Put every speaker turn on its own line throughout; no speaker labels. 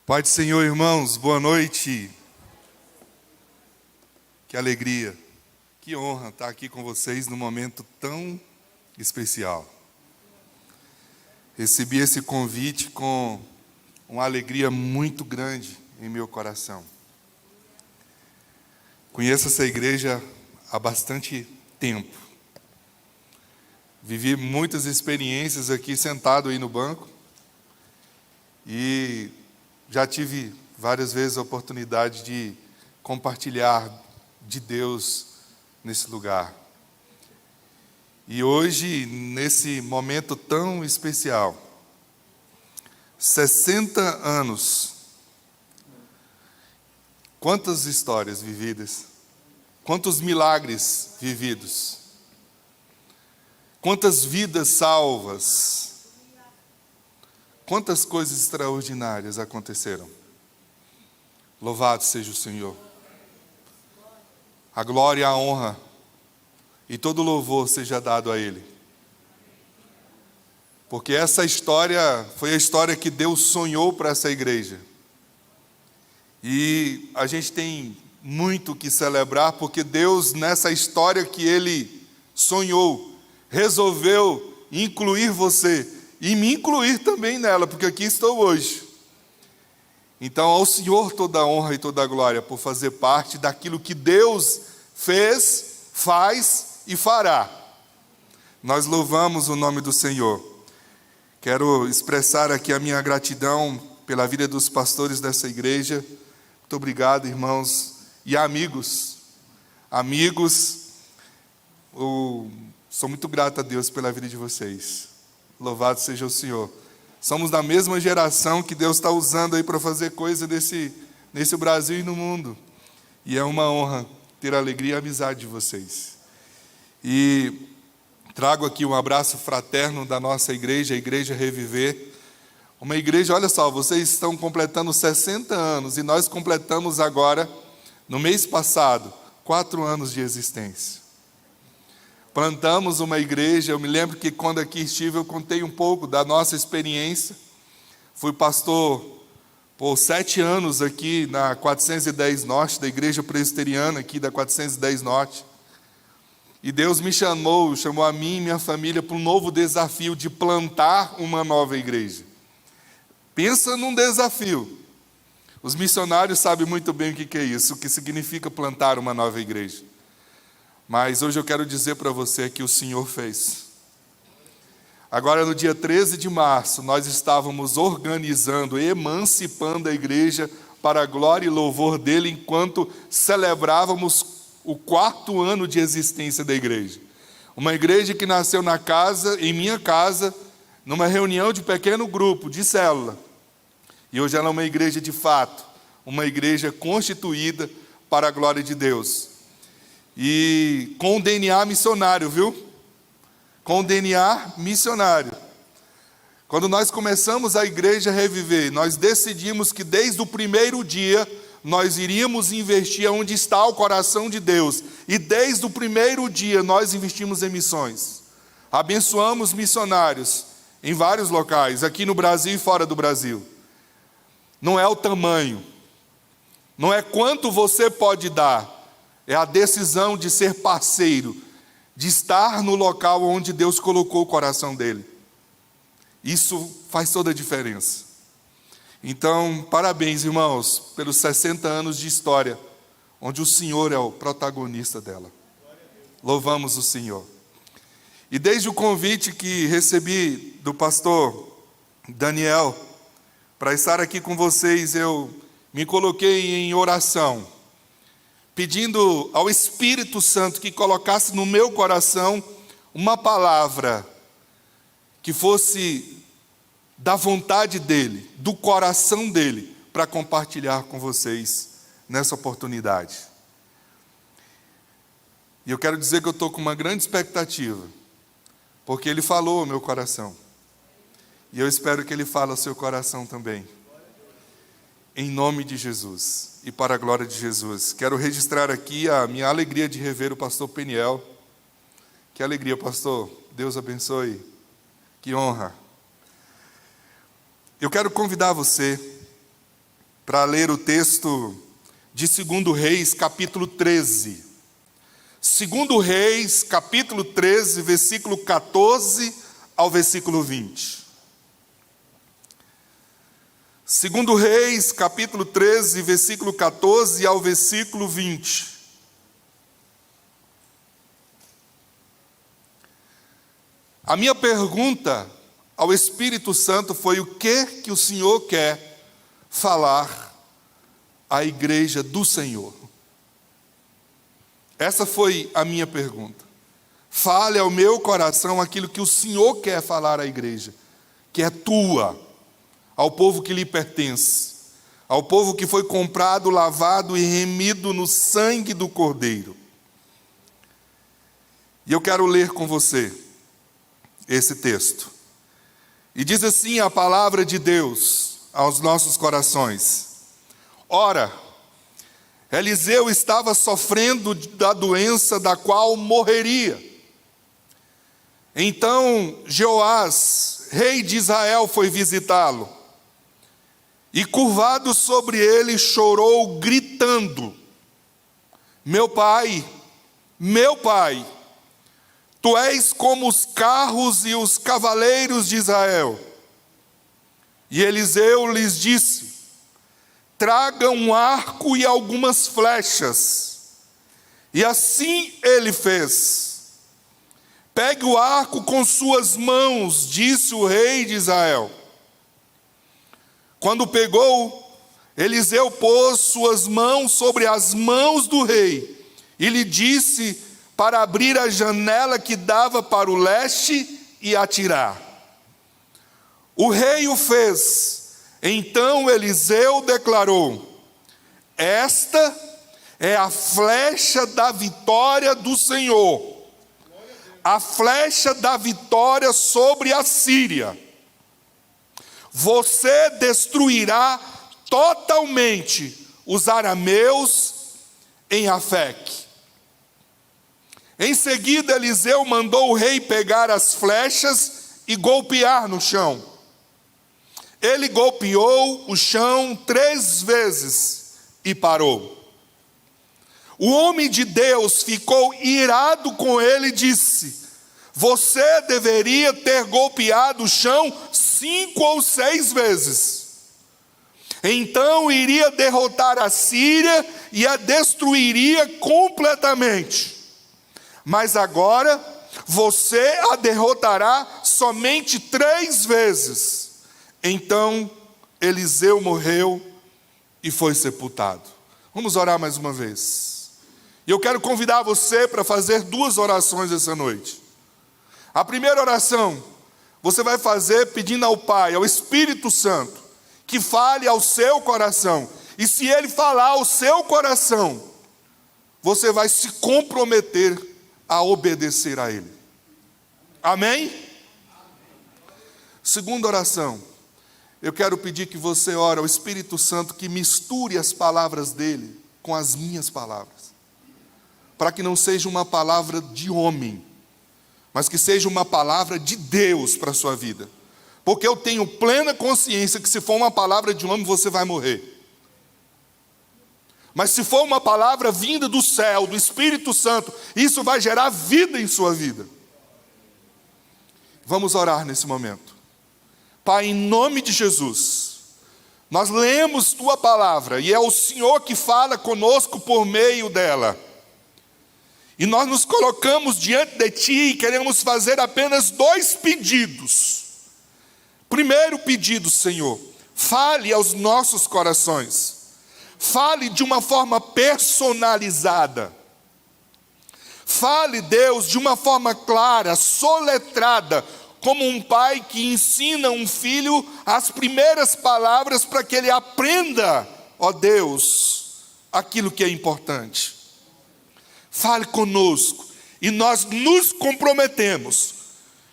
Pai do Senhor, irmãos, boa noite. Que alegria, que honra estar aqui com vocês num momento tão especial. Recebi esse convite com uma alegria muito grande em meu coração. Conheço essa igreja há bastante tempo. Vivi muitas experiências aqui sentado aí no banco e já tive várias vezes a oportunidade de compartilhar de Deus nesse lugar. E hoje, nesse momento tão especial, 60 anos, quantas histórias vividas, quantos milagres vividos, quantas vidas salvas, quantas coisas extraordinárias aconteceram. Louvado seja o Senhor. A glória e a honra e todo louvor seja dado a Ele. Porque essa história foi a história que Deus sonhou para essa igreja. E a gente tem muito que celebrar, porque Deus, nessa história que Ele sonhou, resolveu incluir você e me incluir também nela, porque aqui estou hoje. Então, ao Senhor toda a honra e toda a glória por fazer parte daquilo que Deus fez, faz e fará. Nós louvamos o nome do Senhor. Quero expressar aqui a minha gratidão pela vida dos pastores dessa igreja. Muito obrigado, irmãos e amigos. Sou muito grato a Deus pela vida de vocês. Louvado seja o Senhor. Somos da mesma geração que Deus está usando aí para fazer coisa nesse Brasil e no mundo. E é uma honra ter a alegria e a amizade de vocês. E trago aqui um abraço fraterno da nossa igreja, a Igreja Reviver. Uma igreja, olha só, vocês estão completando 60 anos e nós completamos agora, no mês passado, 4 anos de existência. Plantamos uma igreja. Eu me lembro que quando aqui estive eu contei um pouco da nossa experiência. Fui pastor por 7 anos aqui na 410 Norte, da igreja presbiteriana aqui da 410 Norte. E Deus me chamou a mim e minha família para um novo desafio de plantar uma nova igreja. Pensa num desafio. Os missionários sabem muito bem o que é isso, o que significa plantar uma nova igreja. Mas hoje eu quero dizer para você que o Senhor fez. Agora, no dia 13 de março, nós estávamos organizando, emancipando a igreja para a glória e louvor dele, enquanto celebrávamos o 4º ano de existência da igreja. Uma igreja que nasceu em minha casa, numa reunião de pequeno grupo, de célula. E hoje ela é uma igreja de fato, uma igreja constituída para a glória de Deus. E com DNA missionário, viu? Com DNA missionário. Quando nós começamos a Igreja Reviver, nós decidimos que desde o primeiro dia nós iríamos investir onde está o coração de Deus. E desde o primeiro dia nós investimos em missões. Abençoamos missionários em vários locais, aqui no Brasil e fora do Brasil. Não é o tamanho, não é quanto você pode dar, é a decisão de ser parceiro, de estar no local onde Deus colocou o coração dele. Isso faz toda a diferença. Então, parabéns, irmãos, pelos 60 anos de história, onde o Senhor é o protagonista dela. Louvamos o Senhor. E desde o convite que recebi do pastor Daniel, para estar aqui com vocês, eu me coloquei em oração, pedindo ao Espírito Santo que colocasse no meu coração uma palavra que fosse da vontade dEle, do coração dEle, para compartilhar com vocês nessa oportunidade. E eu quero dizer que eu estou com uma grande expectativa, porque Ele falou ao meu coração. E eu espero que Ele fale ao seu coração também. Em nome de Jesus e para a glória de Jesus. Quero registrar aqui a minha alegria de rever o pastor Peniel. Que alegria, pastor. Deus abençoe. Que honra. Eu quero convidar você para ler o texto de 2 Reis, capítulo 13. 2 Reis, capítulo 13, versículo 14 ao versículo 20. 2 Reis, capítulo 13, versículo 14 ao versículo 20. A minha pergunta ao Espírito Santo foi: o que o Senhor quer falar à igreja do Senhor? Essa foi a minha pergunta. Fale ao meu coração aquilo que o Senhor quer falar à igreja, que é tua, ao povo que lhe pertence, ao povo que foi comprado, lavado e remido no sangue do Cordeiro. E eu quero ler com você esse texto. E diz assim a palavra de Deus aos nossos corações: ora, Eliseu estava sofrendo da doença da qual morreria. Então Joás, rei de Israel, foi visitá-lo. E curvado sobre ele, chorou, gritando: meu pai, tu és como os carros e os cavaleiros de Israel. E Eliseu lhes disse: traga um arco e algumas flechas. E assim ele fez. Pegue o arco com suas mãos, disse o rei de Israel. Quando pegou, Eliseu pôs suas mãos sobre as mãos do rei e lhe disse para abrir a janela que dava para o leste e atirar. O rei o fez. Então Eliseu declarou: esta é a flecha da vitória do Senhor, a flecha da vitória sobre a Síria. Você destruirá totalmente os arameus em Afeque. Em seguida, Eliseu mandou o rei pegar as flechas e golpear no chão. Ele golpeou o chão 3 vezes e parou. O homem de Deus ficou irado com ele e disse: você deveria ter golpeado o chão 5 ou 6 vezes. Então iria derrotar a Síria e a destruiria completamente. Mas agora você a derrotará somente 3 vezes. Então Eliseu morreu e foi sepultado. Vamos orar mais uma vez. E eu quero convidar você para fazer 2 orações essa noite. A primeira oração você vai fazer pedindo ao Pai, ao Espírito Santo, que fale ao seu coração. E se Ele falar ao seu coração, você vai se comprometer a obedecer a Ele. Amém? Segunda oração, eu quero pedir que você ore ao Espírito Santo que misture as palavras dele com as minhas palavras, para que não seja uma palavra de homem, mas que seja uma palavra de Deus para a sua vida. Porque eu tenho plena consciência que se for uma palavra de homem, você vai morrer. Mas se for uma palavra vinda do céu, do Espírito Santo, isso vai gerar vida em sua vida. Vamos orar nesse momento. Pai, em nome de Jesus, nós lemos Tua palavra, e é o Senhor que fala conosco por meio dela. E nós nos colocamos diante de Ti e queremos fazer apenas 2 pedidos. Primeiro pedido, Senhor, fale aos nossos corações. Fale de uma forma personalizada. Fale, Deus, de uma forma clara, soletrada, como um pai que ensina um filho as primeiras palavras para que ele aprenda, ó Deus, aquilo que é importante. Fale conosco e nós nos comprometemos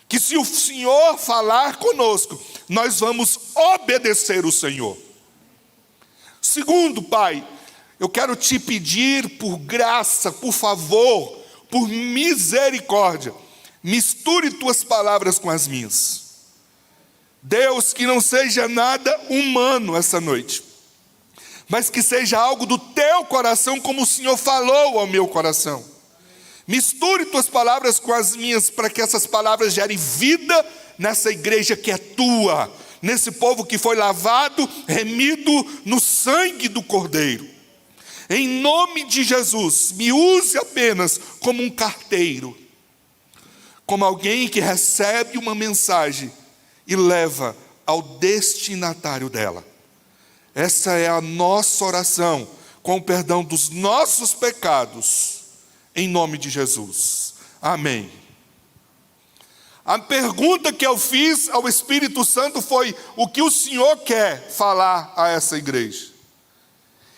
que se o Senhor falar conosco, nós vamos obedecer o Senhor. Segundo, Pai, eu quero te pedir por graça, por favor, por misericórdia, misture tuas palavras com as minhas. Deus, que não seja nada humano essa noite, mas que seja algo do teu coração, como o Senhor falou ao meu coração. Misture tuas palavras com as minhas, para que essas palavras gerem vida nessa igreja que é tua, nesse povo que foi lavado, remido no sangue do Cordeiro. Em nome de Jesus, me use apenas como um carteiro, como alguém que recebe uma mensagem e leva ao destinatário dela. Essa é a nossa oração, com o perdão dos nossos pecados, em nome de Jesus. Amém. A pergunta que eu fiz ao Espírito Santo foi: o que o Senhor quer falar a essa igreja?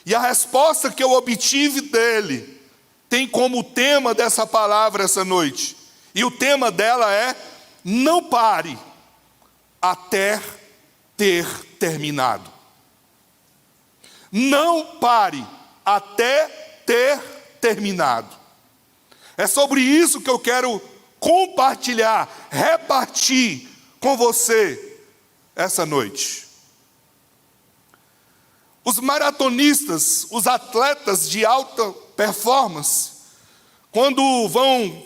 E a resposta que eu obtive dele tem como tema dessa palavra essa noite. E o tema dela é: não pare até ter terminado. Não pare até ter terminado. É sobre isso que eu quero compartilhar, repartir com você essa noite. Os maratonistas, os atletas de alta performance, quando vão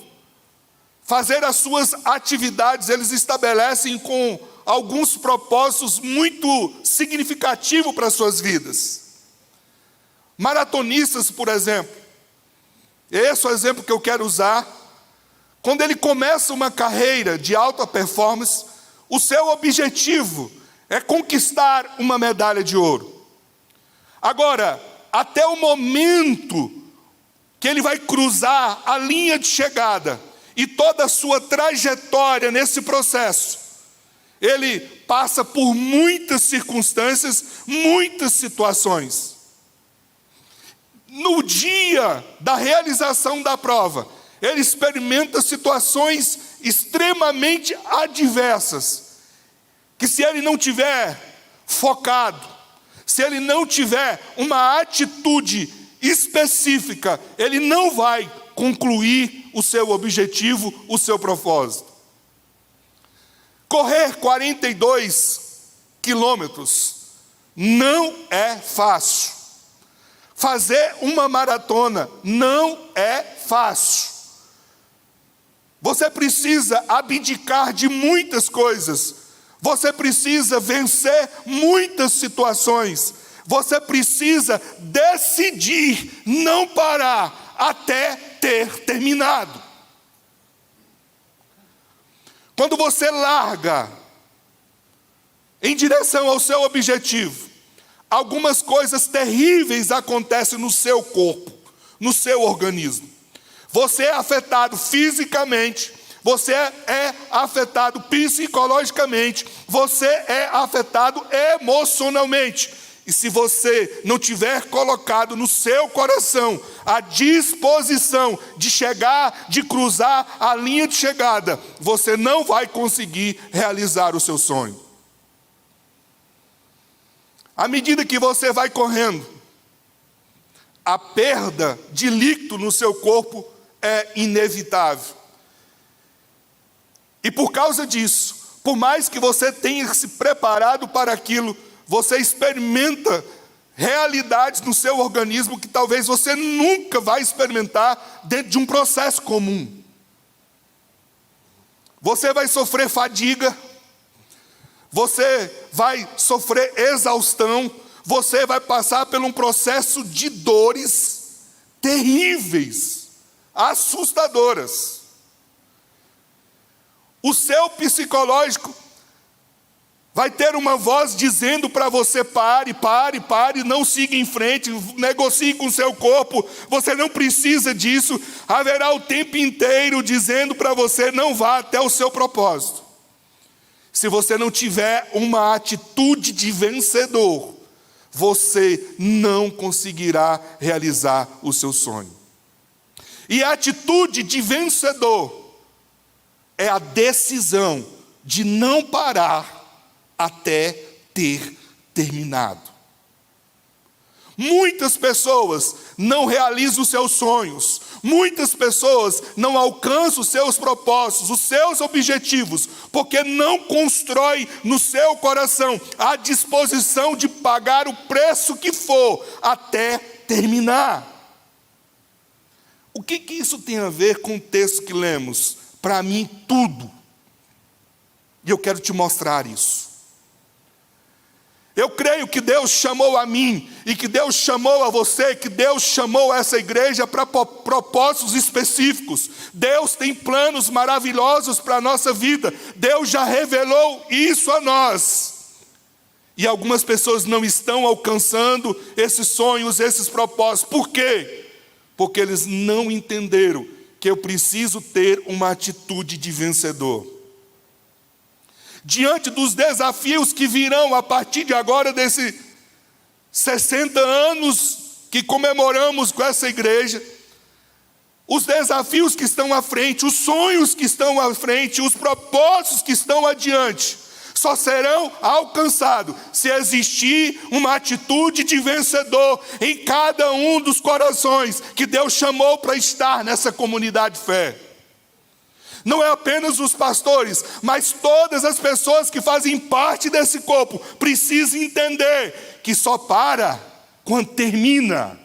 fazer as suas atividades, eles estabelecem com alguns propósitos muito significativos para as suas vidas. Maratonistas, por exemplo, esse é o exemplo que eu quero usar. Quando ele começa uma carreira de alta performance, o seu objetivo é conquistar uma medalha de ouro. Agora, até o momento que ele vai cruzar a linha de chegada e toda a sua trajetória nesse processo, ele passa por muitas circunstâncias, muitas situações. No dia da realização da prova, ele experimenta situações extremamente adversas, que se ele não tiver focado, se ele não tiver uma atitude específica, ele não vai concluir o seu objetivo, o seu propósito. Correr 42 quilômetros não é fácil. Fazer uma maratona não é fácil. Você precisa abdicar de muitas coisas. Você precisa vencer muitas situações. Você precisa decidir não parar até ter terminado. Quando você larga em direção ao seu objetivo, algumas coisas terríveis acontecem no seu corpo, no seu organismo. Você é afetado fisicamente, você é afetado psicologicamente, você é afetado emocionalmente. E se você não tiver colocado no seu coração a disposição de chegar, de cruzar a linha de chegada, você não vai conseguir realizar o seu sonho. À medida que você vai correndo, a perda de líquido no seu corpo é inevitável. E por causa disso, por mais que você tenha se preparado para aquilo, você experimenta realidades no seu organismo que talvez você nunca vai experimentar dentro de um processo comum. Você vai sofrer fadiga, você vai sofrer exaustão, você vai passar por um processo de dores terríveis, assustadoras. O seu psicológico vai ter uma voz dizendo para você: pare, não siga em frente, negocie com o seu corpo, você não precisa disso. Haverá o tempo inteiro dizendo para você: não vá até o seu propósito. Se você não tiver uma atitude de vencedor, você não conseguirá realizar o seu sonho. E a atitude de vencedor é a decisão de não parar até ter terminado. Muitas pessoas não realizam os seus sonhos. Muitas pessoas não alcançam os seus propósitos, os seus objetivos, porque não constroem no seu coração a disposição de pagar o preço que for até terminar. O que isso tem a ver com o texto que lemos? Para mim, tudo. E eu quero te mostrar isso. Eu creio que Deus chamou a mim, e que Deus chamou a você, que Deus chamou essa igreja para propósitos específicos. Deus tem planos maravilhosos para a nossa vida. Deus já revelou isso a nós. E algumas pessoas não estão alcançando esses sonhos, esses propósitos. Por quê? Porque eles não entenderam que eu preciso ter uma atitude de vencedor. Diante dos desafios que virão a partir de agora, desses 60 anos que comemoramos com essa igreja, os desafios que estão à frente, os sonhos que estão à frente, os propósitos que estão adiante, só serão alcançados se existir uma atitude de vencedor em cada um dos corações que Deus chamou para estar nessa comunidade de fé. Não é apenas os pastores, mas todas as pessoas que fazem parte desse corpo precisam entender que só para quando termina.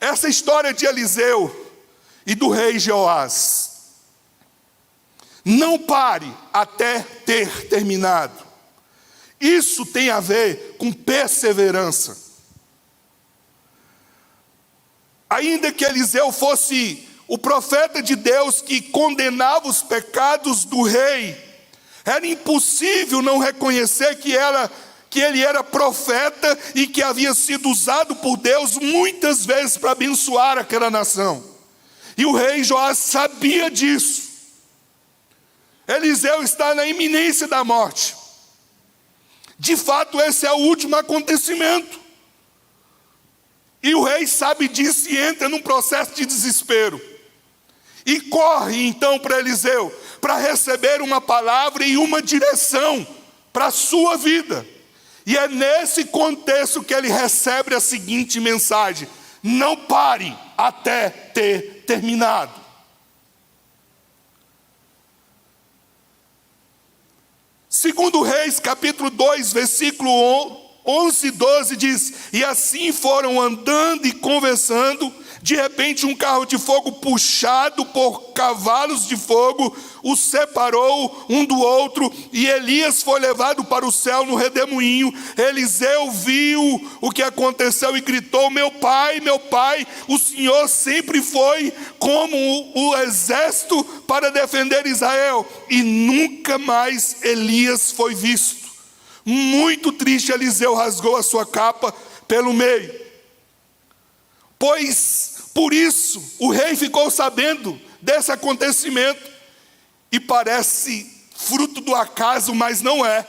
Essa história de Eliseu e do rei Jeoás, não pare até ter terminado. Isso tem a ver com perseverança. Ainda que Eliseu fosse o profeta de Deus que condenava os pecados do rei, era impossível não reconhecer que ele era profeta e que havia sido usado por Deus muitas vezes para abençoar aquela nação. E o rei Joás sabia disso. Eliseu está na iminência da morte. De fato, esse é o último acontecimento. E o rei sabe disso e entra num processo de desespero. E corre então para Eliseu, para receber uma palavra e uma direção para a sua vida. E é nesse contexto que ele recebe a seguinte mensagem: não pare até ter terminado. Segundo Reis, capítulo 2, versículo 11 e 12 diz: e assim foram andando e conversando, de repente um carro de fogo puxado por cavalos de fogo os separou um do outro, e Elias foi levado para o céu no redemoinho. Eliseu viu o que aconteceu e gritou: meu pai, o Senhor sempre foi como o exército para defender Israel. E nunca mais Elias foi visto. Muito triste, Eliseu rasgou a sua capa pelo meio. Pois, por isso, o rei ficou sabendo desse acontecimento. E parece fruto do acaso, mas não é.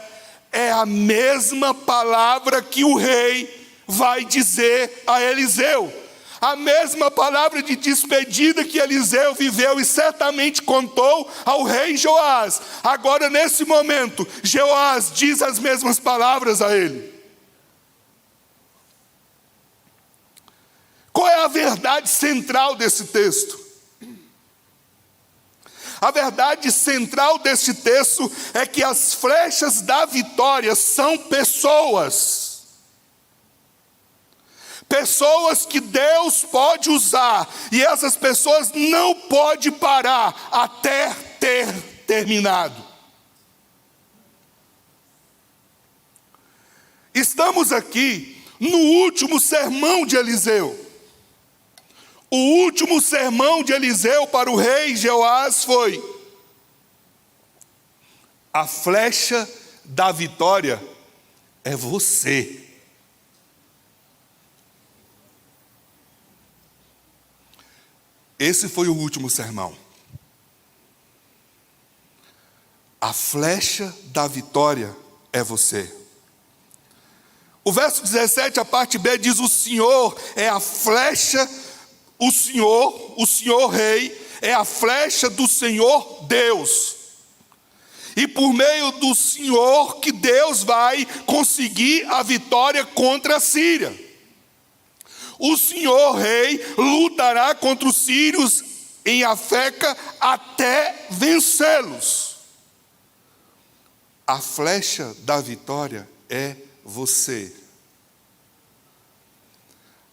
É a mesma palavra que o rei vai dizer a Eliseu. A mesma palavra de despedida que Eliseu viveu e certamente contou ao rei Joás. Agora, nesse momento, Joás diz as mesmas palavras a ele. Qual é a verdade central desse texto? A verdade central desse texto é que as flechas da vitória são pessoas. Pessoas que Deus pode usar, e essas pessoas não podem parar até ter terminado. Estamos aqui no último sermão de Eliseu. O último sermão de Eliseu para o rei Jeoás foi: a flecha da vitória é você. Esse foi o último sermão. A flecha da vitória é você. O verso 17, a parte B, diz: o Senhor é a flecha, o Senhor Rei, é a flecha do Senhor Deus. E por meio do Senhor que Deus vai conseguir a vitória contra a Síria. o Senhor rei lutará contra os sírios em Afeca até vencê-los. A flecha da vitória é você.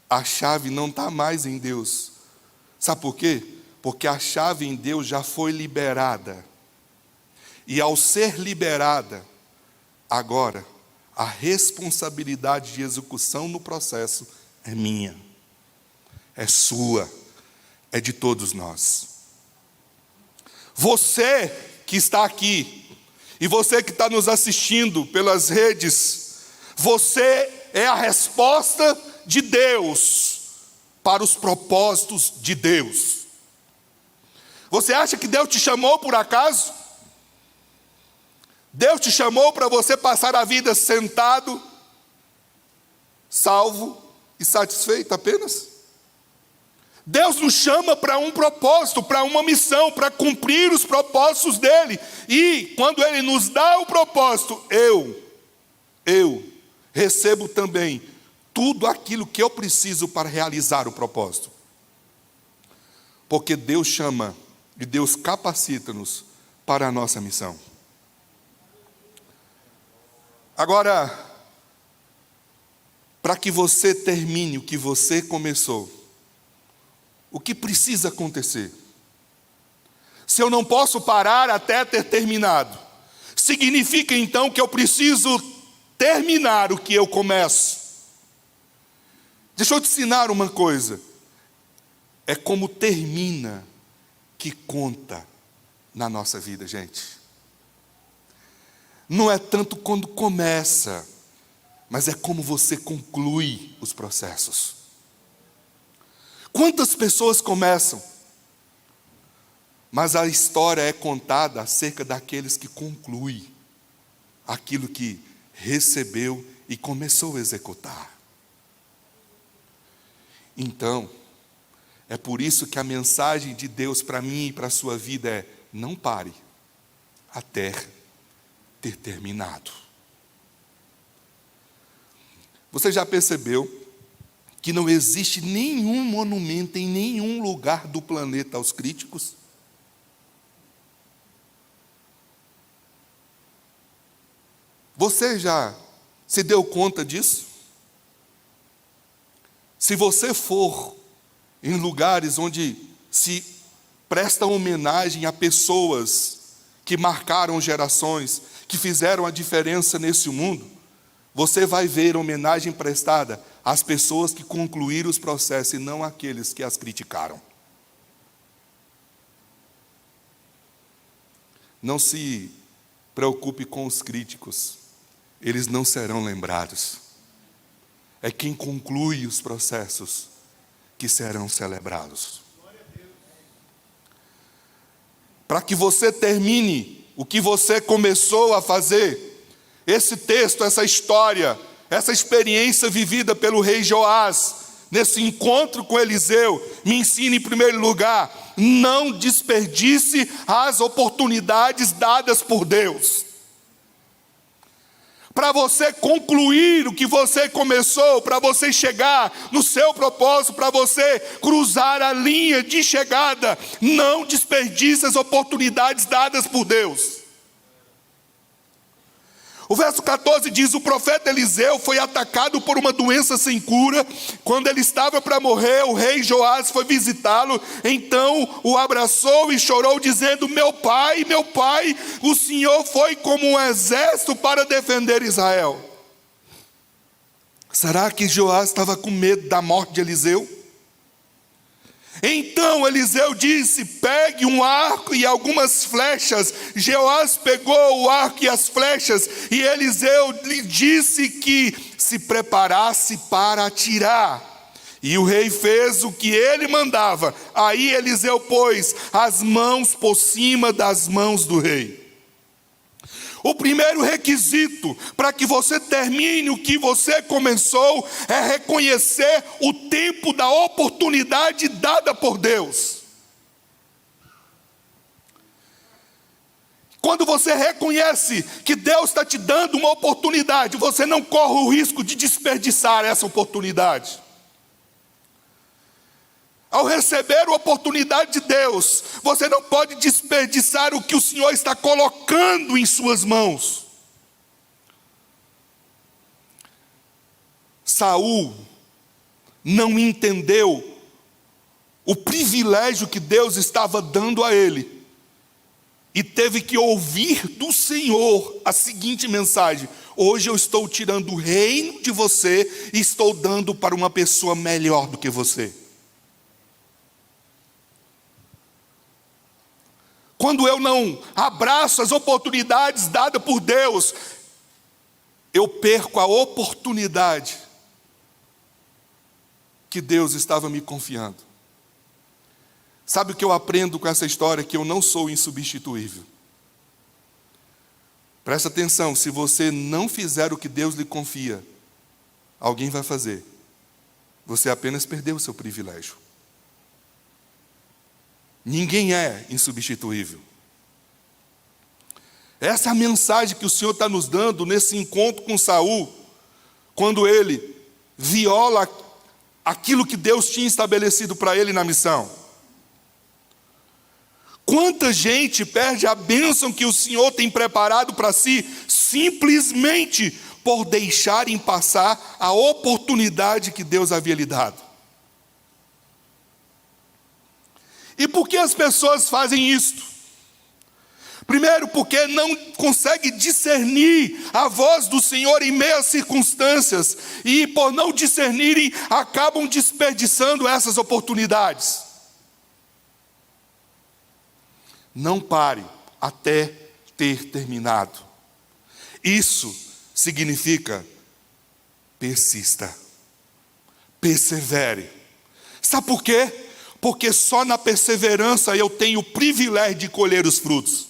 A chave não está mais em Deus. Sabe por quê? Porque a chave em Deus já foi liberada. E ao ser liberada, agora, a responsabilidade de execução no processo é minha, é sua, é de todos nós. Você que está aqui, e você que está nos assistindo pelas redes, você é a resposta de Deus para os propósitos de Deus. Você acha que Deus te chamou por acaso? Deus te chamou para você passar a vida sentado, salvo e satisfeito apenas? Deus nos chama para um propósito, para uma missão, para cumprir os propósitos dEle. E quando Ele nos dá o propósito, eu recebo também tudo aquilo que eu preciso para realizar o propósito. Porque Deus chama e Deus capacita-nos para a nossa missão. Agora, para que você termine o que você começou, o que precisa acontecer? Se eu não posso parar até ter terminado, significa então que eu preciso terminar o que eu começo. Deixa eu te ensinar uma coisa. É como termina que conta na nossa vida, gente. Não é tanto quando começa, mas é como você conclui os processos. Quantas pessoas começam, mas a história é contada acerca daqueles que concluem aquilo que recebeu e começou a executar. Então, é por isso que a mensagem de Deus para mim e para a sua vida é: não pare até ter terminado. Você já percebeu que não existe nenhum monumento em nenhum lugar do planeta aos críticos? Você já se deu conta disso? Se você for em lugares onde se presta homenagem a pessoas que marcaram gerações, que fizeram a diferença nesse mundo, você vai ver homenagem prestada às pessoas que concluíram os processos e não àqueles que as criticaram. Não se preocupe com os críticos, eles não serão lembrados. É quem conclui os processos que serão celebrados. Para que você termine o que você começou a fazer, esse texto, essa história, essa experiência vivida pelo rei Joás, nesse encontro com Eliseu, me ensina em primeiro lugar: não desperdice as oportunidades dadas por Deus. Para você concluir o que você começou, para você chegar no seu propósito, para você cruzar a linha de chegada, não desperdice as oportunidades dadas por Deus. O verso 14 diz: o profeta Eliseu foi atacado por uma doença sem cura. Quando ele estava para morrer, o rei Joás foi visitá-lo. Então o abraçou e chorou, dizendo: meu pai, o Senhor foi como um exército para defender Israel. Será que Joás estava com medo da morte de Eliseu? Então Eliseu disse: pegue um arco e algumas flechas. Joás pegou o arco e as flechas, e Eliseu lhe disse que se preparasse para atirar. E o rei fez o que ele mandava. Aí Eliseu pôs as mãos por cima das mãos do rei. O primeiro requisito para que você termine o que você começou é reconhecer o tempo da oportunidade dada por Deus. Quando você reconhece que Deus está te dando uma oportunidade, você não corre o risco de desperdiçar essa oportunidade. Ao receber a oportunidade de Deus, você não pode desperdiçar o que o Senhor está colocando em suas mãos. Saul não entendeu o privilégio que Deus estava dando a ele, e teve que ouvir do Senhor a seguinte mensagem: hoje eu estou tirando o reino de você e estou dando para uma pessoa melhor do que você. Quando eu não abraço as oportunidades dadas por Deus, eu perco a oportunidade que Deus estava me confiando. Sabe o que eu aprendo com essa história? Que eu não sou insubstituível. Presta atenção, se você não fizer o que Deus lhe confia, alguém vai fazer. Você apenas perdeu o seu privilégio. Ninguém é insubstituível. Essa é a mensagem que o Senhor está nos dando nesse encontro com Saul, quando ele viola aquilo que Deus tinha estabelecido para ele na missão. Quanta gente perde a bênção que o Senhor tem preparado para si, simplesmente por deixarem passar a oportunidade que Deus havia lhe dado. E por que as pessoas fazem isto? Primeiro, porque não conseguem discernir a voz do Senhor em meio às circunstâncias, e por não discernirem, acabam desperdiçando essas oportunidades. Não pare até ter terminado. Isso significa persista, persevere. Sabe por quê? Porque só na perseverança eu tenho o privilégio de colher os frutos.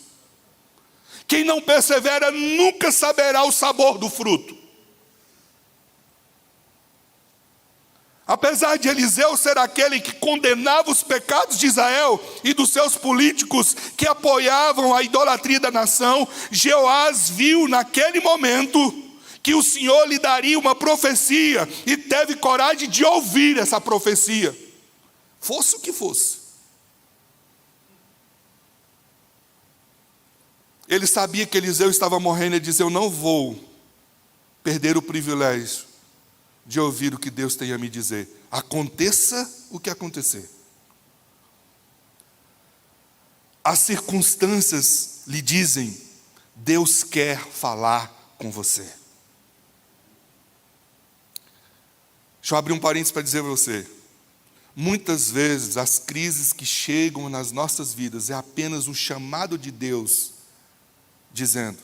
Quem não persevera nunca saberá o sabor do fruto. Apesar de Eliseu ser aquele que condenava os pecados de Israel e dos seus políticos que apoiavam a idolatria da nação, Jeoás viu naquele momento que o Senhor lhe daria uma profecia e teve coragem de ouvir essa profecia, fosse o que fosse. Ele sabia que Eliseu estava morrendo e disse: eu não vou perder o privilégio de ouvir o que Deus tem a me dizer, aconteça o que acontecer. As circunstâncias lhe dizem: Deus quer falar com você. Deixa eu abrir um parênteses para dizer a você: muitas vezes as crises que chegam nas nossas vidas é apenas um chamado de Deus, dizendo: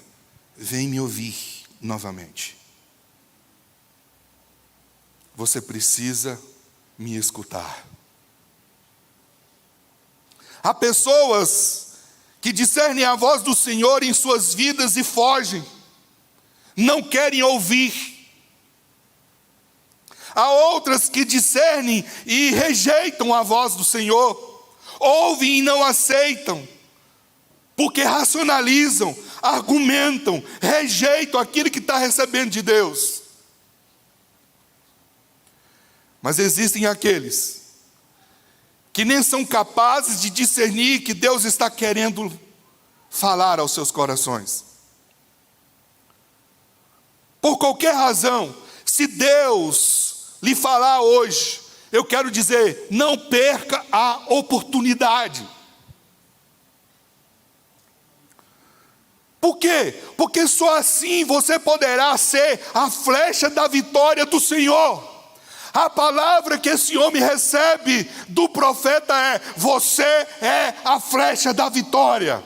vem me ouvir novamente. Você precisa me escutar. Há pessoas que discernem a voz do Senhor em suas vidas e fogem, não querem ouvir. Há outras que discernem e rejeitam a voz do Senhor, ouvem e não aceitam, porque racionalizam, argumentam, rejeitam aquilo que está recebendo de Deus. Mas existem aqueles que nem são capazes de discernir que Deus está querendo falar aos seus corações. Por qualquer razão, se Deus lhe falar hoje, eu quero dizer, não perca a oportunidade. Por quê? Porque só assim você poderá ser a flecha da vitória do Senhor. A palavra que esse homem recebe do profeta é: você é a flecha da vitória.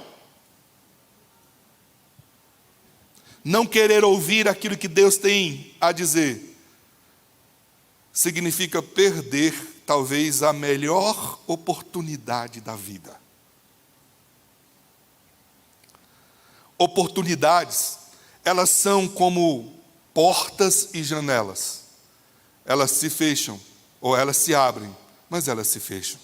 Não querer ouvir aquilo que Deus tem a dizer significa perder talvez a melhor oportunidade da vida. Oportunidades, elas são como portas e janelas. Elas se fecham, ou elas se abrem, mas elas se fecham.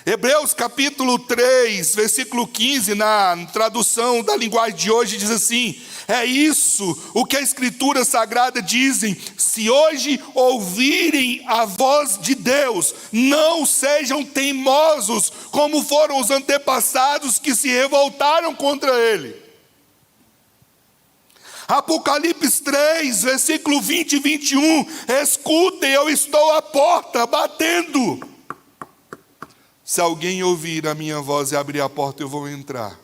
Hebreus capítulo 3, versículo 15, na tradução da linguagem de hoje, diz assim: é isso o que a Escritura Sagrada dizem: se hoje ouvirem a voz de Deus, não sejam teimosos, como foram os antepassados que se revoltaram contra Ele. Apocalipse 3, versículo 20 e 21, escutem, eu estou à porta batendo. Se alguém ouvir a minha voz e abrir a porta, eu vou entrar.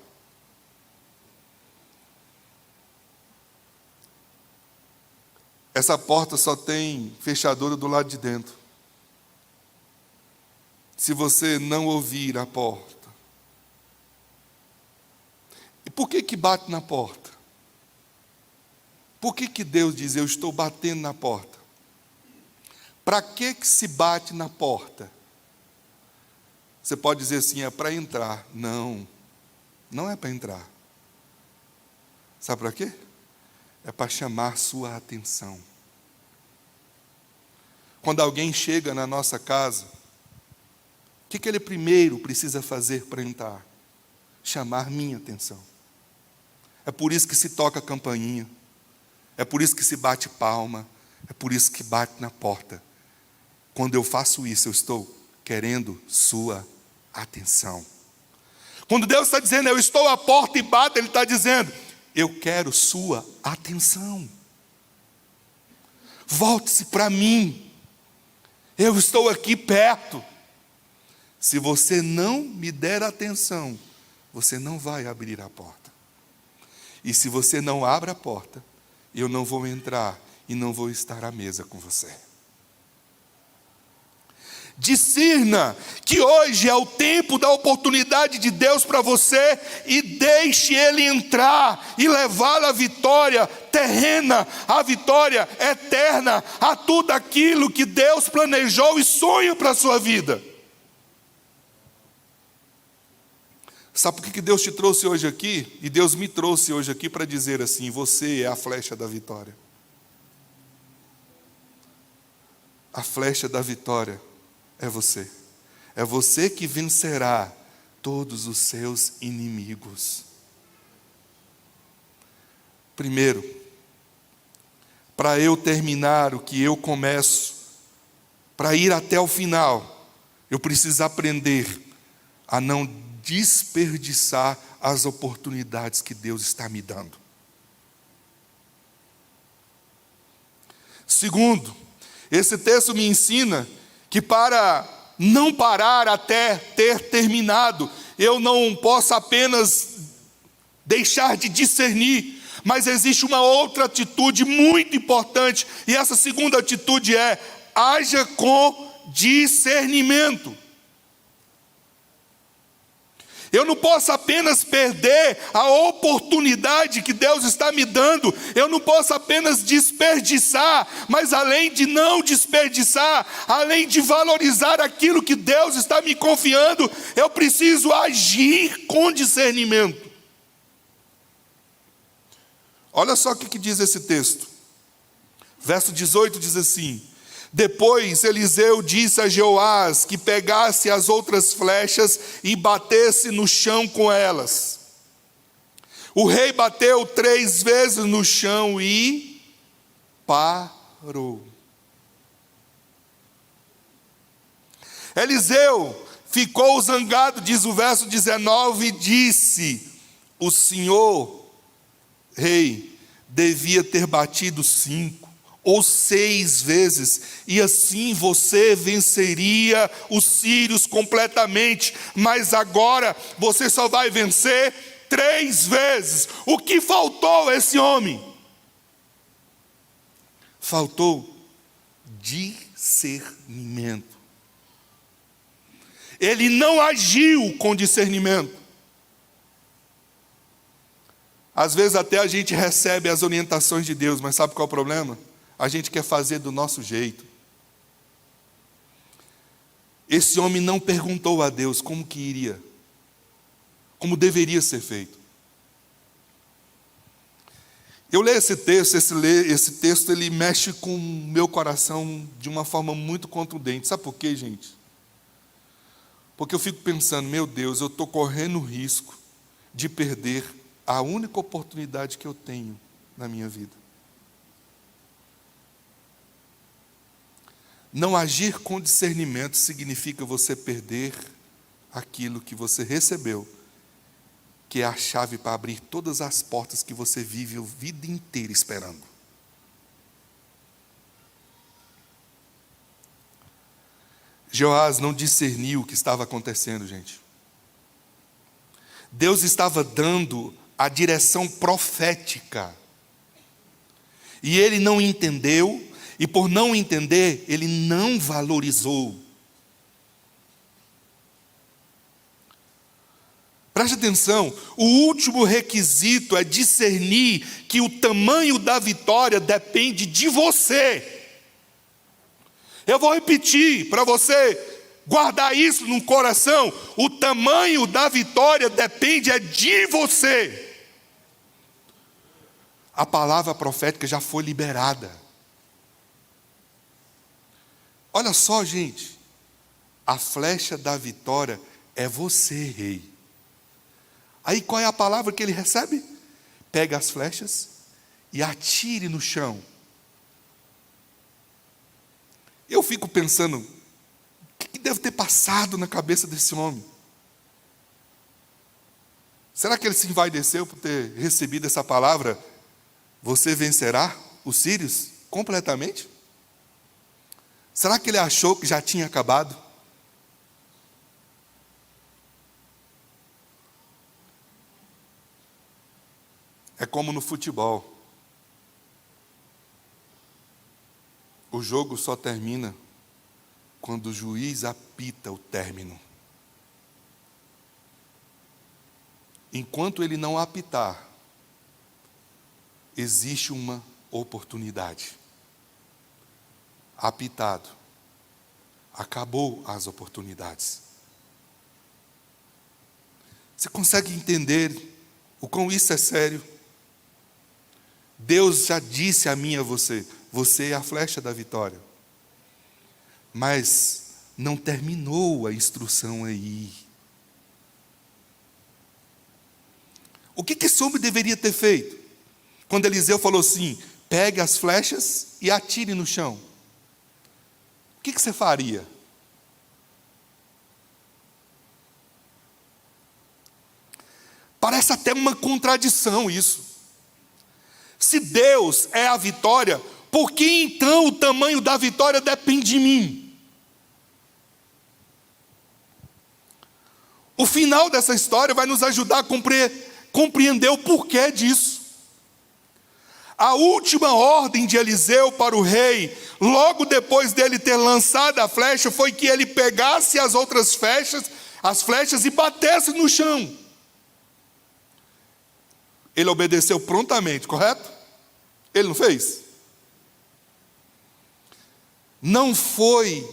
Essa porta só tem fechadura do lado de dentro. Se você não ouvir a porta. E por que bate na porta? Por que Deus diz, eu estou batendo na porta? Para que se bate na porta? Você pode dizer assim, é para entrar. Não, não é para entrar. Sabe para quê? É para chamar sua atenção. Quando alguém chega na nossa casa, o que ele primeiro precisa fazer para entrar? Chamar minha atenção. É por isso que se toca a campainha. É por isso que se bate palma. É por isso que bate na porta. Quando eu faço isso, eu estou querendo sua atenção. Quando Deus está dizendo, eu estou à porta e bato, Ele está dizendo, eu quero sua atenção. Volte-se para mim. Eu estou aqui perto. Se você não me der atenção, você não vai abrir a porta. E se você não abre a porta, eu não vou entrar e não vou estar à mesa com você. Discirna que hoje é o tempo da oportunidade de Deus para você e deixe Ele entrar e levá-lo à vitória terrena, à vitória eterna, a tudo aquilo que Deus planejou e sonha para a sua vida. Sabe por que Deus te trouxe hoje aqui? E Deus me trouxe hoje aqui para dizer assim, você é a flecha da vitória. A flecha da vitória é você. É você que vencerá todos os seus inimigos. Primeiro, para eu terminar o que eu começo, para ir até o final, eu preciso aprender a não desperdiçar as oportunidades que Deus está me dando. Segundo, esse texto me ensina que para não parar até ter terminado, eu não posso apenas deixar de discernir, mas existe uma outra atitude muito importante, e essa segunda atitude é, haja com discernimento. Eu não posso apenas perder a oportunidade que Deus está me dando, eu não posso apenas desperdiçar, mas além de não desperdiçar, além de valorizar aquilo que Deus está me confiando, eu preciso agir com discernimento. Olha só o que diz esse texto. Verso 18 diz assim: depois Eliseu disse a Joás que pegasse as outras flechas e batesse no chão com elas. O rei bateu 3 vezes no chão e parou. Eliseu ficou zangado, diz o verso 19, e disse: o senhor, rei, devia ter batido 5 ou 6 vezes, e assim você venceria os sírios completamente, mas agora você só vai vencer 3 vezes. O que faltou a esse homem? Faltou discernimento. Ele não agiu com discernimento. Às vezes até a gente recebe as orientações de Deus, mas sabe qual é o problema? A gente quer fazer do nosso jeito. Esse homem não perguntou a Deus como que iria, como deveria ser feito. Eu leio esse texto, esse texto ele mexe com o meu coração de uma forma muito contundente. Sabe por quê, gente? Porque eu fico pensando, meu Deus, eu estou correndo o risco de perder a única oportunidade que eu tenho na minha vida. Não agir com discernimento significa você perder aquilo que você recebeu, que é a chave para abrir todas as portas que você vive a vida inteira esperando. Joás não discerniu o que estava acontecendo, gente. Deus estava dando a direção profética. E ele não entendeu, e por não entender, ele não valorizou. Preste atenção, o último requisito é discernir que o tamanho da vitória depende de você. Eu vou repetir para você guardar isso no coração. O tamanho da vitória depende de você. A palavra profética já foi liberada. Olha só, gente. A flecha da vitória é você, rei. Aí qual é a palavra que ele recebe? Pega as flechas e atire no chão. Eu fico pensando, o que deve ter passado na cabeça desse homem? Será que ele se envaideceu por ter recebido essa palavra? Você vencerá os sírios completamente? Será que ele achou que já tinha acabado? É como no futebol. O jogo só termina quando o juiz apita o término. Enquanto ele não apitar, existe uma oportunidade. Apitado, acabou as oportunidades. Você consegue entender o quão isso é sério? Deus já disse a mim e a você, você é a flecha da vitória. Mas não terminou a instrução aí. O que esse homem deveria ter feito? Quando Eliseu falou assim, pegue as flechas e atire no chão. O que você faria? Parece até uma contradição isso. Se Deus é a vitória, por que então o tamanho da vitória depende de mim? O final dessa história vai nos ajudar a compreender o porquê disso. A última ordem de Eliseu para o rei, logo depois dele ter lançado a flecha, foi que ele pegasse as outras flechas, e batesse no chão. Ele obedeceu prontamente, correto? Ele não fez? Não foi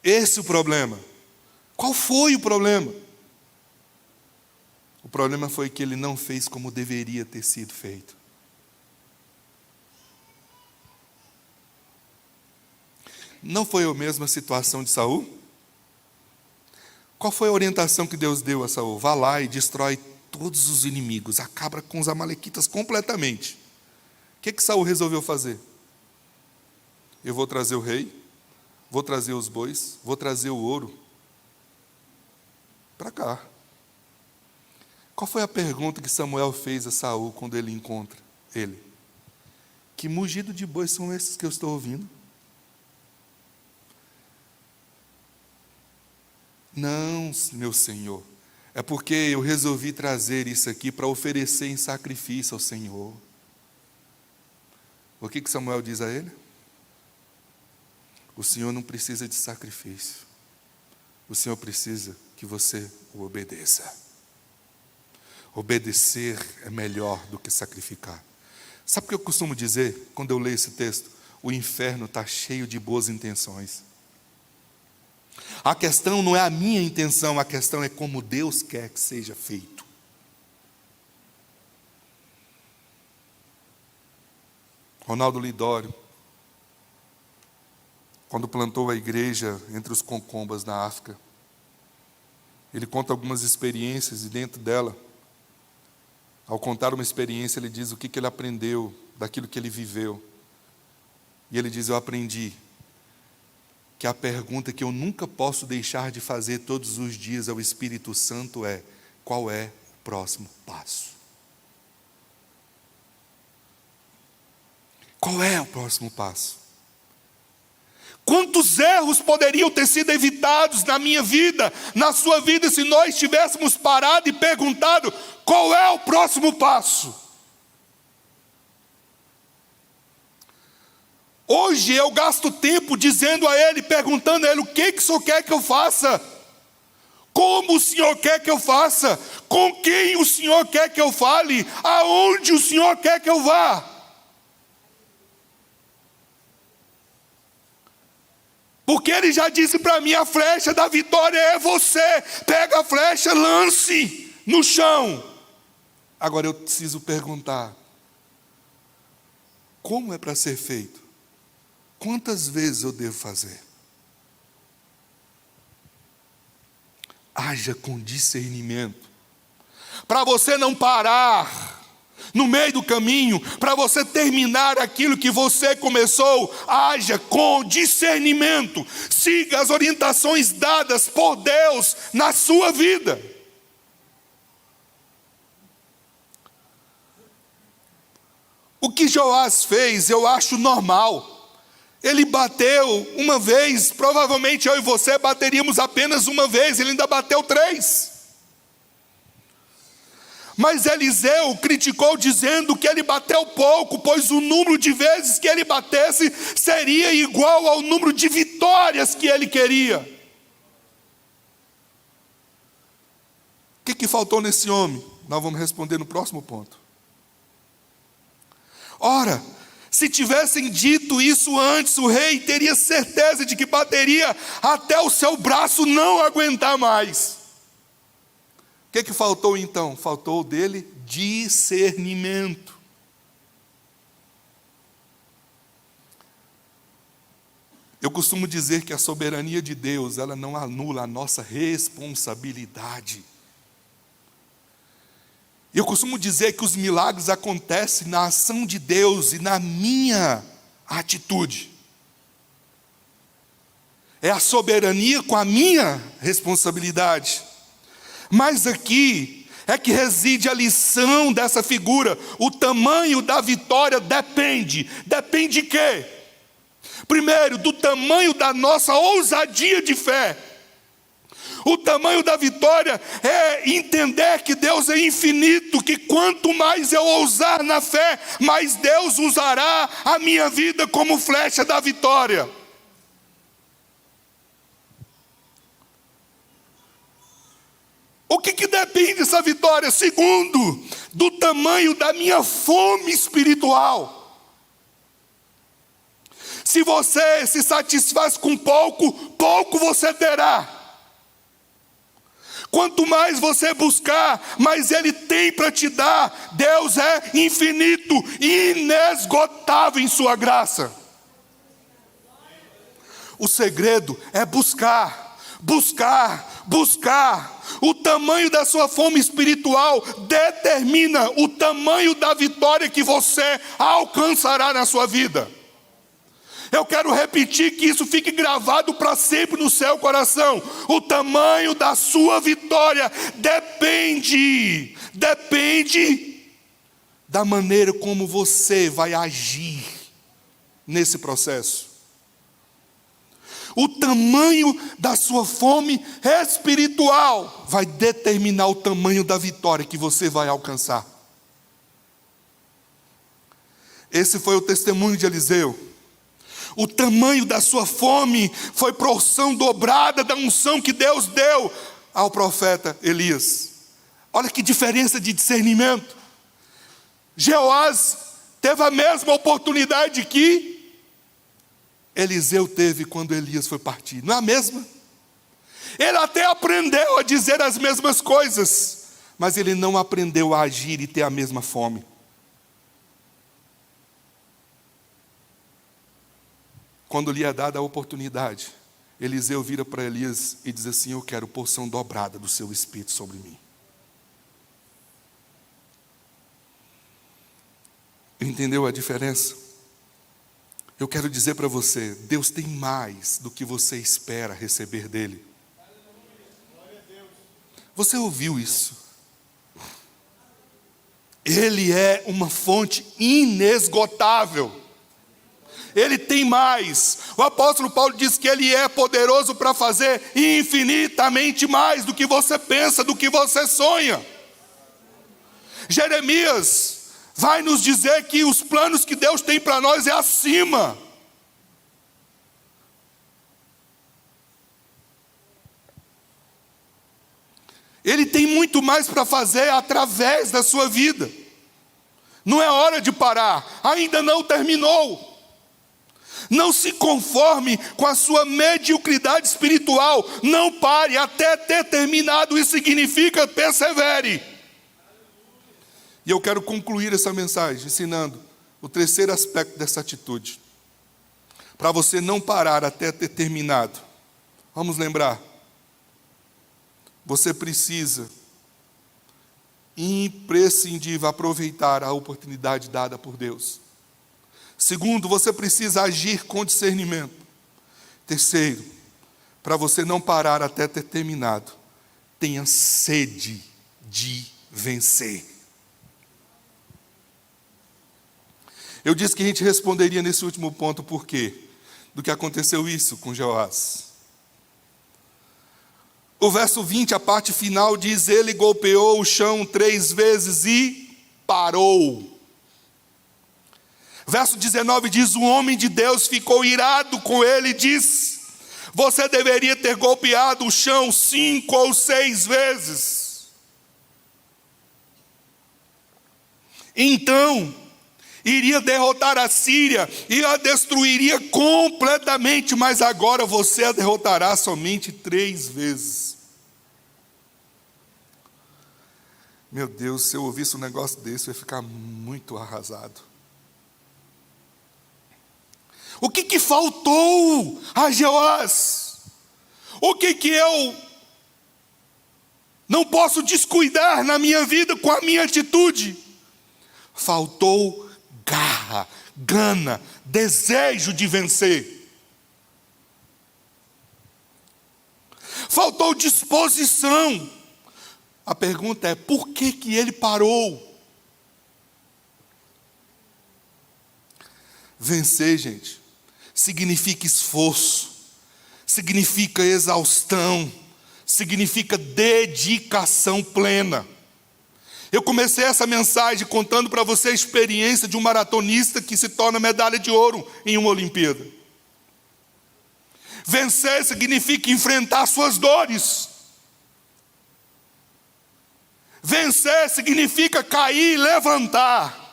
esse o problema. Qual foi o problema? O problema foi que ele não fez como deveria ter sido feito. Não foi a mesma situação de Saul? Qual foi a orientação que Deus deu a Saul? Vá lá e destrói todos os inimigos, acaba com os amalequitas completamente. O que Saul resolveu fazer? Eu vou trazer o rei, vou trazer os bois, vou trazer o ouro para cá. Qual foi a pergunta que Samuel fez a Saul quando ele encontra ele? Que mugido de bois são esses que eu estou ouvindo? Não, meu Senhor, é porque eu resolvi trazer isso aqui para oferecer em sacrifício ao Senhor. O que Samuel diz a ele? O Senhor não precisa de sacrifício. O Senhor precisa que você o obedeça. Obedecer é melhor do que sacrificar. Sabe o que eu costumo dizer quando eu leio esse texto? O inferno está cheio de boas intenções. A questão não é a minha intenção, a questão é como Deus quer que seja feito. Ronaldo Lidório, quando plantou a igreja entre os Concombas na África. Ele conta algumas experiências e dentro dela, ao contar uma experiência, ele diz o que ele aprendeu daquilo que ele viveu. E ele diz: eu aprendi que a pergunta que eu nunca posso deixar de fazer todos os dias ao Espírito Santo é: qual é o próximo passo? Qual é o próximo passo? Quantos erros poderiam ter sido evitados na minha vida, na sua vida, se nós tivéssemos parado e perguntado: qual é o próximo passo? Hoje eu gasto tempo dizendo a Ele, perguntando a Ele: o que o Senhor quer que eu faça? Como o Senhor quer que eu faça? Com quem o Senhor quer que eu fale? Aonde o Senhor quer que eu vá? Porque Ele já disse para mim: a flecha da vitória é você. Pega a flecha, lance no chão. Agora eu preciso perguntar: como é para ser feito? Quantas vezes eu devo fazer? Haja com discernimento, para você não parar no meio do caminho, para você terminar aquilo que você começou. Haja com discernimento, siga as orientações dadas por Deus na sua vida. O que Joás fez, eu acho normal. Ele bateu uma vez, provavelmente eu e você bateríamos apenas uma vez, ele ainda bateu 3. Mas Eliseu criticou dizendo que ele bateu pouco, pois o número de vezes que ele batesse seria igual ao número de vitórias que ele queria. O que faltou nesse homem? Nós vamos responder no próximo ponto. Ora, se tivessem dito isso antes, o rei teria certeza de que bateria até o seu braço não aguentar mais. O que faltou então? Faltou dele discernimento. Eu costumo dizer que a soberania de Deus, ela não anula a nossa responsabilidade. Eu costumo dizer que os milagres acontecem na ação de Deus e na minha atitude. É a soberania com a minha responsabilidade. Mas aqui é que reside a lição dessa figura. O tamanho da vitória depende. Depende de quê? Primeiro, do tamanho da nossa ousadia de fé. O tamanho da vitória é entender que Deus é infinito, que quanto mais eu ousar na fé, mais Deus usará a minha vida como flecha da vitória. O que depende dessa vitória? Segundo, do tamanho da minha fome espiritual. Se você se satisfaz com pouco, pouco você terá. Quanto mais você buscar, mais Ele tem para te dar. Deus é infinito e inesgotável em sua graça. O segredo é buscar, buscar, buscar. O tamanho da sua fome espiritual determina o tamanho da vitória que você alcançará na sua vida. Eu quero repetir que isso fique gravado para sempre no seu coração. O tamanho da sua vitória depende da maneira como você vai agir nesse processo. O tamanho da sua fome espiritual vai determinar o tamanho da vitória que você vai alcançar. Esse foi o testemunho de Eliseu. O tamanho da sua fome foi porção dobrada da unção que Deus deu ao profeta Elias. Olha que diferença de discernimento. Jeoás teve a mesma oportunidade que Eliseu teve quando Elias foi partir. Não é a mesma? Ele até aprendeu a dizer as mesmas coisas, mas ele não aprendeu a agir e ter a mesma fome. Quando lhe é dada a oportunidade, Eliseu vira para Elias e diz assim: eu quero porção dobrada do seu espírito sobre mim. Entendeu a diferença? Eu quero dizer para você, Deus tem mais do que você espera receber dele. Você ouviu isso? Ele é uma fonte inesgotável. Ele tem mais. O apóstolo Paulo diz que ele é poderoso para fazer infinitamente mais do que você pensa, do que você sonha. Jeremias vai nos dizer que os planos que Deus tem para nós é acima. Ele tem muito mais para fazer através da sua vida. Não é hora de parar, ainda não terminou. Não se conforme com a sua mediocridade espiritual. Não pare até ter terminado. Isso significa persevere. E eu quero concluir essa mensagem ensinando o terceiro aspecto dessa atitude. Para você não parar até ter terminado. Vamos lembrar. Você precisa, imprescindível, aproveitar a oportunidade dada por Deus. Segundo, você precisa agir com discernimento. Terceiro, para você não parar até ter terminado, tenha sede de vencer. Eu disse que a gente responderia nesse último ponto por quê? Do que aconteceu isso com Jeoás. O verso 20, a parte final diz: ele golpeou o chão 3 vezes e parou. Verso 19 diz: o homem de Deus ficou irado com ele e disse: você deveria ter golpeado o chão 5 ou 6 vezes. Então, iria derrotar a Síria e a destruiria completamente, mas agora você a derrotará somente 3 vezes. Meu Deus, se eu ouvisse um negócio desse, eu ia ficar muito arrasado. O que faltou a Jeoás? O que eu não posso descuidar na minha vida com a minha atitude? Faltou garra, gana, desejo de vencer. Faltou disposição. A pergunta é: por que ele parou? Vencer, gente, significa esforço, significa exaustão, significa dedicação plena. Eu comecei essa mensagem contando para você a experiência de um maratonista que se torna medalha de ouro em uma Olimpíada. Vencer significa enfrentar suas dores. Vencer significa cair e levantar.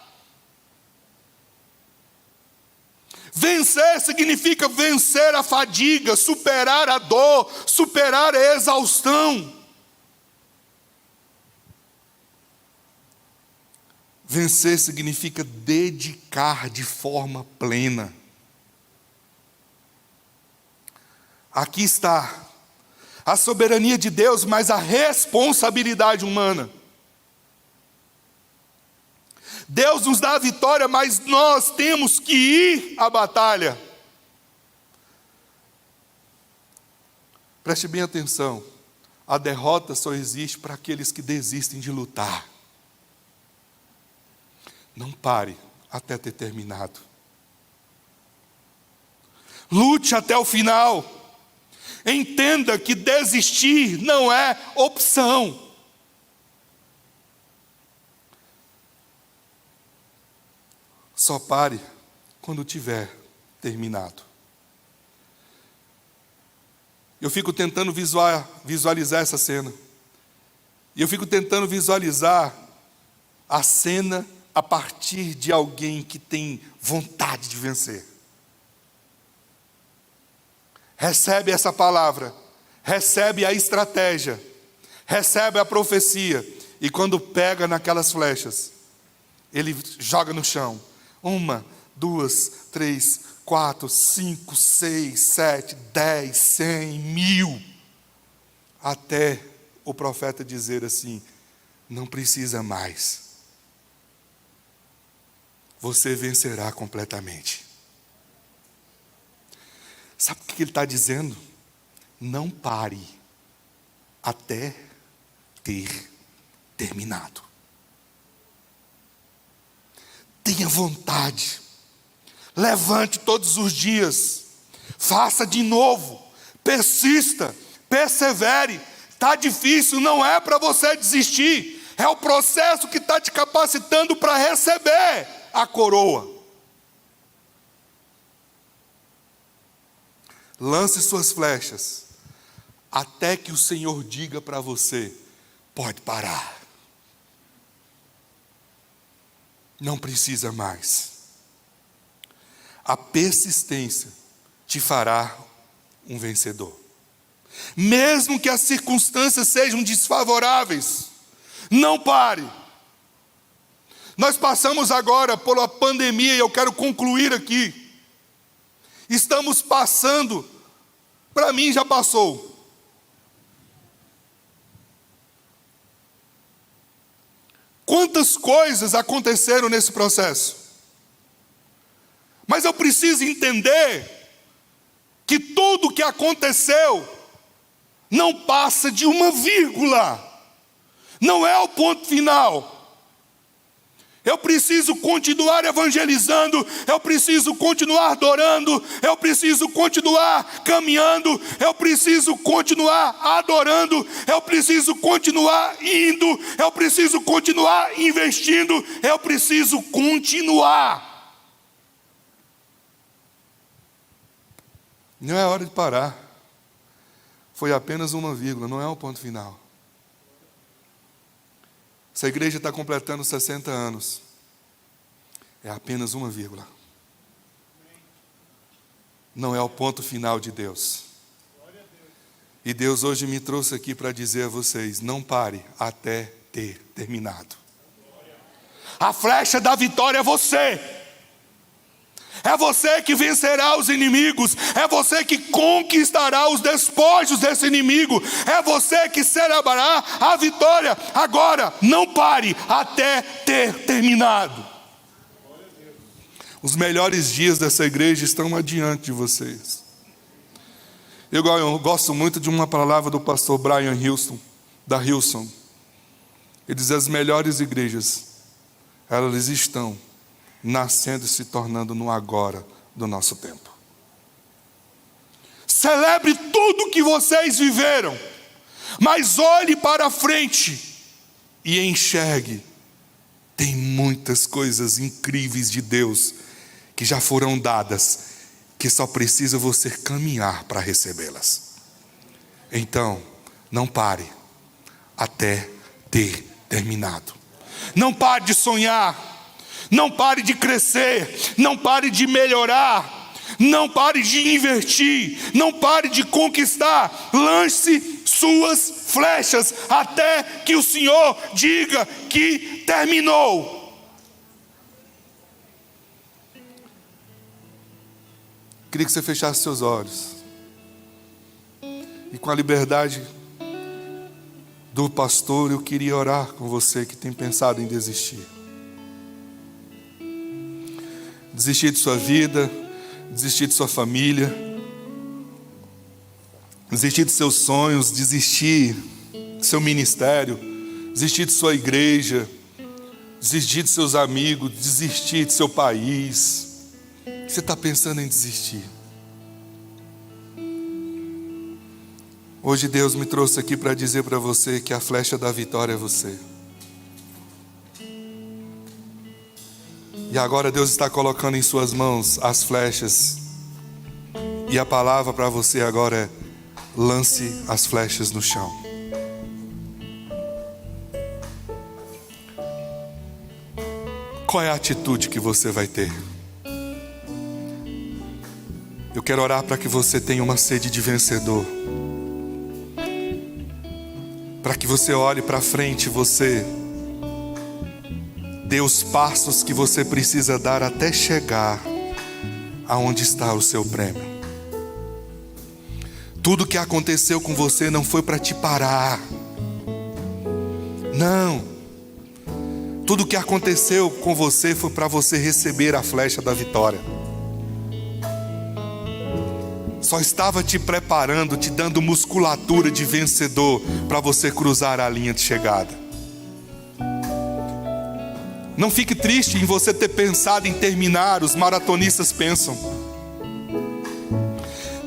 Vencer significa vencer a fadiga, superar a dor, superar a exaustão. Vencer significa dedicar de forma plena. Aqui está a soberania de Deus, mas a responsabilidade humana. Deus nos dá a vitória, mas nós temos que ir à batalha. Preste bem atenção. A derrota só existe para aqueles que desistem de lutar. Não pare até ter terminado. Lute até o final. Entenda que desistir não é opção. Só pare quando tiver terminado. Eu fico tentando visualizar essa cena. E eu fico tentando visualizar a cena a partir de alguém que tem vontade de vencer. Recebe essa palavra, recebe a estratégia, recebe a profecia, e quando pega naquelas flechas, ele joga no chão. 1, 2, 3, 4, 5, 6, 7, 10, 100, 1000. Até o profeta dizer assim: não precisa mais. Você vencerá completamente. Sabe o que ele está dizendo? Não pare até ter terminado. Tenha vontade. Levante todos os dias. Faça de novo. Persista. Persevere. Está difícil, não é para você desistir. É o processo que está te capacitando para receber a coroa. Lance suas flechas, até que o Senhor diga para você: pode parar. Não precisa mais. A persistência te fará um vencedor. Mesmo que as circunstâncias sejam desfavoráveis, não pare. Nós passamos agora por uma pandemia, e eu quero concluir aqui. Estamos passando, para mim já passou. Quantas coisas aconteceram nesse processo? Mas eu preciso entender que tudo que aconteceu não passa de uma vírgula. Não é o ponto final. Eu preciso continuar evangelizando, eu preciso continuar adorando, eu preciso continuar caminhando, eu preciso continuar adorando, eu preciso continuar indo, eu preciso continuar investindo, eu preciso continuar. Não é hora de parar. Foi apenas uma vírgula, não é o ponto final. Essa igreja está completando 60 anos. É apenas uma vírgula. Não é o ponto final de Deus. E Deus hoje me trouxe aqui para dizer a vocês: não pare até ter terminado. A flecha da vitória é você. É você que vencerá os inimigos. É você que conquistará os despojos desse inimigo. É você que celebrará a vitória. Agora, não pare até ter terminado. Os melhores dias dessa igreja estão adiante de vocês. Eu gosto muito de uma palavra do pastor Brian Hilson, da Hilson. Ele diz: as melhores igrejas, elas estão nascendo e se tornando no agora do nosso tempo. Celebre tudo que vocês viveram, mas olhe para frente e enxergue. Tem muitas coisas incríveis de Deus que já foram dadas, que só precisa você caminhar para recebê-las. Então, não pare até ter terminado. Não pare de sonhar. Não pare de crescer, não pare de melhorar, não pare de investir, não pare de conquistar. Lance suas flechas até que o Senhor diga que terminou. Queria que você fechasse seus olhos e, com a liberdade do pastor, eu queria orar com você que tem pensado em desistir. Desistir de sua vida, desistir de sua família, desistir de seus sonhos, desistir do seu ministério, desistir de sua igreja, desistir de seus amigos, desistir de seu país. Você está pensando em desistir? Hoje Deus me trouxe aqui para dizer para você que a flecha da vitória é você. E agora Deus está colocando em suas mãos as flechas. E a palavra para você agora é: lance as flechas no chão. Qual é a atitude que você vai ter? Eu quero orar para que você tenha uma sede de vencedor. Para que você olhe para frente e você dê os passos que você precisa dar até chegar aonde está o seu prêmio. Tudo que aconteceu com você não foi para te parar. Não. Tudo que aconteceu com você foi para você receber a flecha da vitória. Só estava te preparando, te dando musculatura de vencedor para você cruzar a linha de chegada. Não fique triste em você ter pensado em terminar, os maratonistas pensam.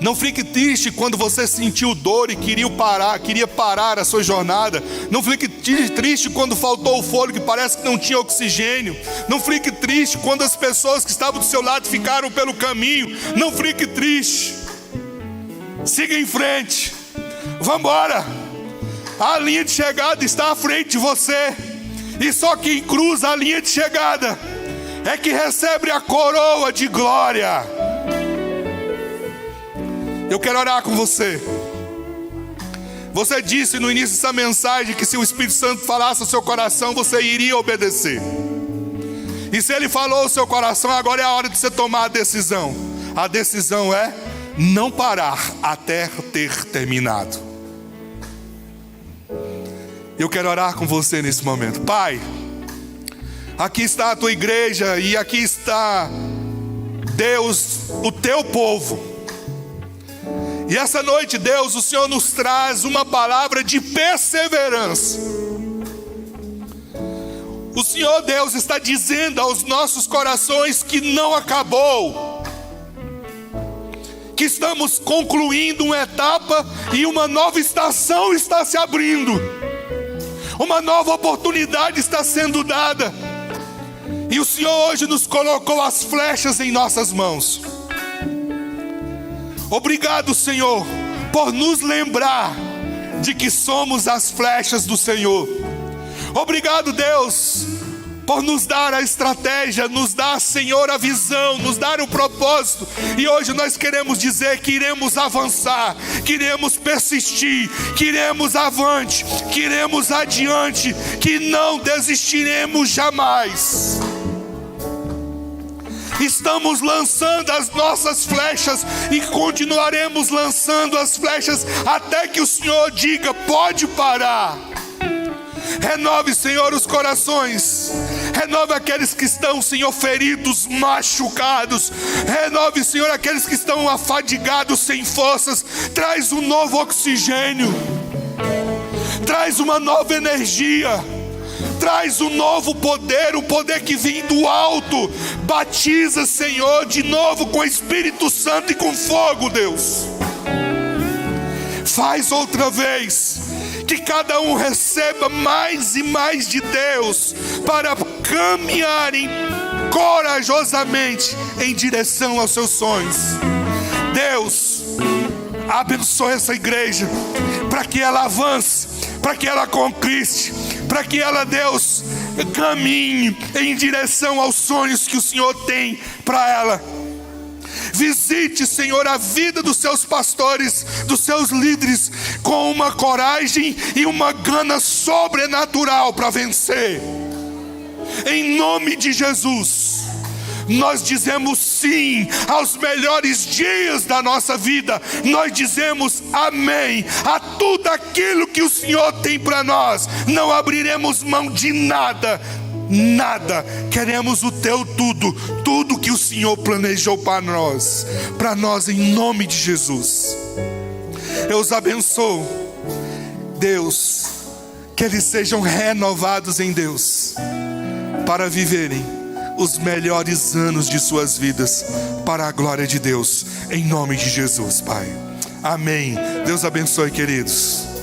Não fique triste quando você sentiu dor e queria parar a sua jornada. Não fique triste quando faltou o fôlego e parece que não tinha oxigênio. Não fique triste quando as pessoas que estavam do seu lado ficaram pelo caminho. Não fique triste. Siga em frente. Vamos embora. A linha de chegada está à frente de você. E só quem cruza a linha de chegada é que recebe a coroa de glória. Eu quero orar com você. Você disse no início dessa mensagem que se o Espírito Santo falasse ao seu coração, você iria obedecer. E se Ele falou ao seu coração, agora é a hora de você tomar a decisão. A decisão é não parar até ter terminado. Eu quero orar com você nesse momento. Pai, aqui está a tua igreja e aqui está Deus, o teu povo. E essa noite, Deus, o Senhor nos traz uma palavra de perseverança. O Senhor, Deus, está dizendo aos nossos corações que não acabou, que estamos concluindo uma etapa e uma nova estação está se abrindo, uma nova oportunidade está sendo dada. E o Senhor hoje nos colocou as flechas em nossas mãos. Obrigado, Senhor, por nos lembrar de que somos as flechas do Senhor. Obrigado, Deus, por nos dar a estratégia, nos dar, Senhor, a visão, nos dar o propósito. E hoje nós queremos dizer que iremos avançar, queremos persistir, queremos avante, queremos adiante, que não desistiremos jamais. Estamos lançando as nossas flechas e continuaremos lançando as flechas até que o Senhor diga: pode parar. Renove, Senhor, os corações. Renove aqueles que estão, Senhor, feridos, machucados. Renove, Senhor, aqueles que estão afadigados, sem forças. Traz um novo oxigênio. Traz uma nova energia. Traz um novo poder, o poder que vem do alto. Batiza, Senhor, de novo com o Espírito Santo e com fogo, Deus. Faz outra vez, que cada um receba mais e mais de Deus, para caminharem corajosamente em direção aos seus sonhos. Deus, abençoe essa igreja, para que ela avance, para que ela conquiste, para que ela, Deus, caminhe em direção aos sonhos que o Senhor tem para ela. Visite, Senhor, a vida dos seus pastores, dos seus líderes, com uma coragem e uma gana sobrenatural para vencer. Em nome de Jesus, nós dizemos sim aos melhores dias da nossa vida. Nós dizemos amém a tudo aquilo que o Senhor tem para nós. Não abriremos mão de nada, nada. Queremos o teu tudo, tudo que o Senhor planejou para nós em nome de Jesus. Eu os abençoo, Deus, que eles sejam renovados em Deus, para viverem os melhores anos de suas vidas, para a glória de Deus, em nome de Jesus, Pai. Amém. Deus abençoe, queridos.